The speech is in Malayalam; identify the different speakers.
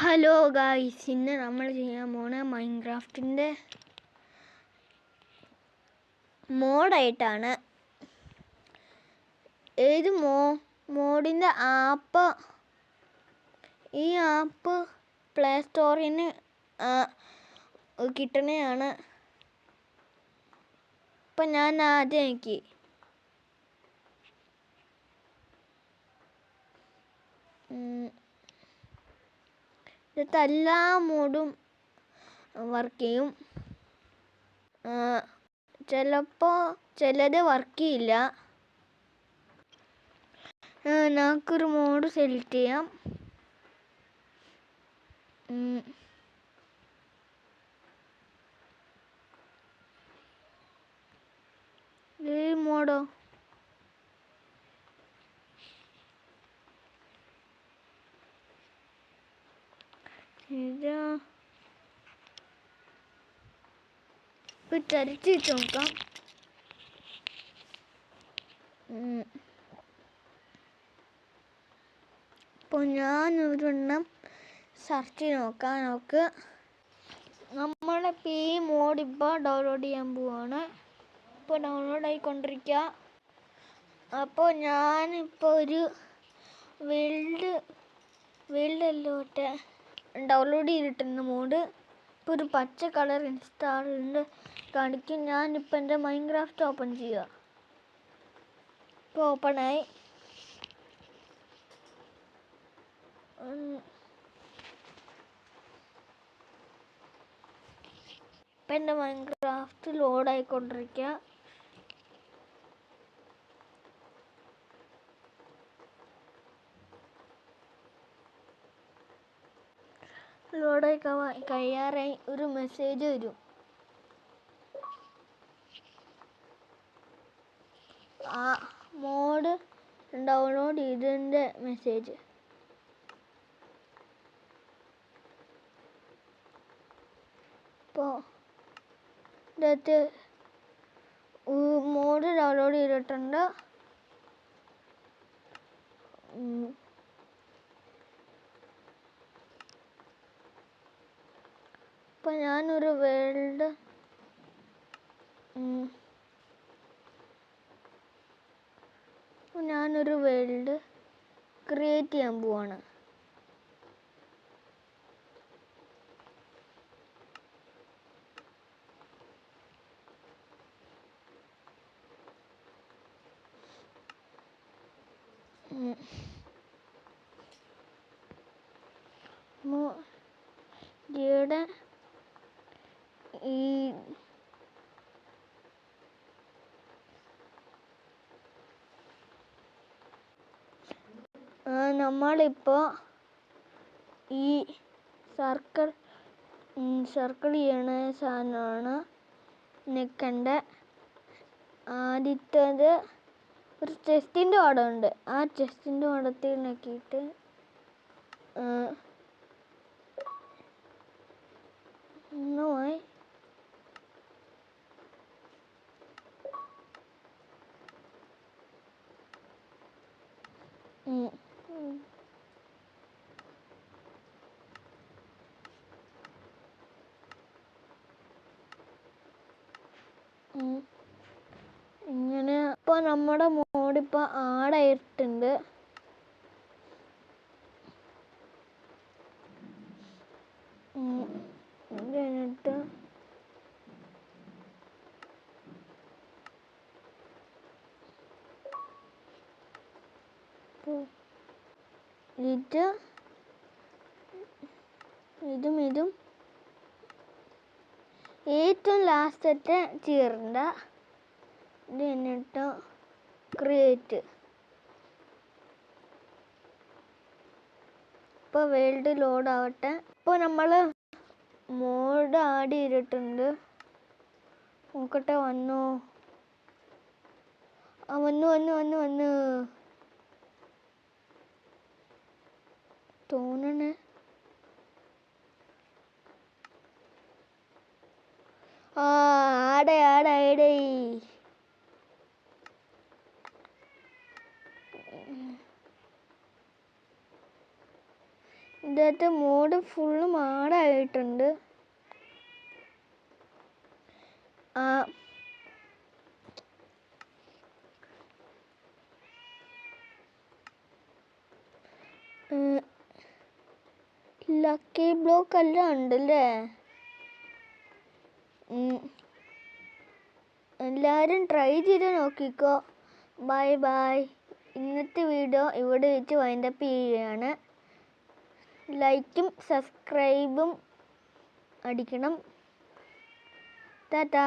Speaker 1: ഹലോ ഗായ്സ്, ഇന്ന് നമ്മൾ ചെയ്യാൻ പോണ മൈൻക്രാഫ്റ്റിൻ്റെ മോഡായിട്ടാണ്. ഏത് മോഡിൻ്റെ ആപ്പ്, ഈ ആപ്പ് പ്ലേ സ്റ്റോറിന് കിട്ടണതാണ്. ഇപ്പം ഞാൻ ആദ്യം എനിക്ക് ഇതിലത്തെ എല്ലാ മോഡും വർക്ക് ചെയ്യും. ചിലപ്പോൾ ചിലത് വർക്ക് ചെയ്യില്ല. നമുക്കൊരു മോഡ് സെലക്ട് ചെയ്യാം. ഈ മോഡോ ഇത് ചരിച്ചിട്ട് നോക്കാം. ഇപ്പോൾ ഞാനൊരെണ്ണം സെർച്ച് ചെയ്ത് നോക്കാം. നമുക്ക് നമ്മളിപ്പോൾ ഈ മോഡ് ഇപ്പോൾ ഡൗൺലോഡ് ചെയ്യാൻ പോവാണ്. ഇപ്പോൾ ഡൗൺലോഡ് ആയിക്കൊണ്ടിരിക്കുക. അപ്പോൾ ഞാനിപ്പോൾ ഒരു വേൾഡ് ഡൗൺലോഡ് ചെയ്തിട്ടുണ്ട് മോഡ്. ഇപ്പോൾ ഒരു പച്ച കളർ ഇൻസ്റ്റാളുണ്ട് കാണിക്കും. ഞാനിപ്പോൾ എൻ്റെ മൈൻക്രാഫ്റ്റ് ഓപ്പൺ ചെയ്യുക. ഇപ്പോൾ ഓപ്പണായി. ഇപ്പം എൻ്റെ മൈൻക്രാഫ്റ്റ് ലോഡായിക്കൊണ്ടിരിക്കുക. ലോഡായി കഴിയാറായി ഒരു മെസ്സേജ് വരും. ആ മോഡ് ഡൗൺലോഡ് ചെയ്തതിൻ്റെ മെസ്സേജ്. ഇപ്പോൾ ഇതിനകത്ത് മോഡ് ഡൗൺലോഡ് ചെയ്തിട്ടുണ്ട്. ഇപ്പം ഞാനൊരു വേൾഡ് ക്രിയേറ്റ് ചെയ്യാൻ പോവാണ്. ഇവിടെ ഈ നമ്മളിപ്പോൾ ഈ സർക്കിൾ ചെയ്യണ സാധനമാണ് നിൽക്കേണ്ട. ആദ്യത്തേത് ഒരു ചെസ്റ്റിൻ്റെ ഓടമുണ്ട്. ആ ചെസ്റ്റിൻ്റെ ഓടത്തിൽ നോക്കിയിട്ട് ഒന്നുമായി ഇങ്ങനെ. ഇപ്പോൾ നമ്മുടെ മോഡിപ്പോൾ ആടായിട്ടുണ്ട്. കഴിഞ്ഞിട്ട് ഇതും ഏറ്റവും ലാസ്റ്റത്തെ ചീറണ്ട. ഇത് കഴിഞ്ഞിട്ട് ക്രിയേറ്റ്. ഇപ്പോൾ വേൾഡ് ലോഡ് ആവട്ടെ. ഇപ്പോൾ നമ്മൾ മോഡ് ആഡ് ചെയ്തിട്ടുണ്ട്. നോക്കട്ടെ, വന്നു തോന്നണേ. ആടെ ഇതിനകത്ത് മോഡ് ഫുള്ള് മാടായിട്ടുണ്ട്. ലക്കി ബ്ലോക്ക് എല്ലാം ഉണ്ടല്ലേ. എല്ലാവരും ട്രൈ ചെയ്ത് നോക്കിക്കോ. Bye bye. ഇന്നത്തെ വീഡിയോ ഇവിടെ വെച്ച് വൈൻഡപ്പ് ചെയ്യുകയാണ്. ലൈക്കും സബ്സ്ക്രൈബും അടിക്കണം. ടാറ്റാ.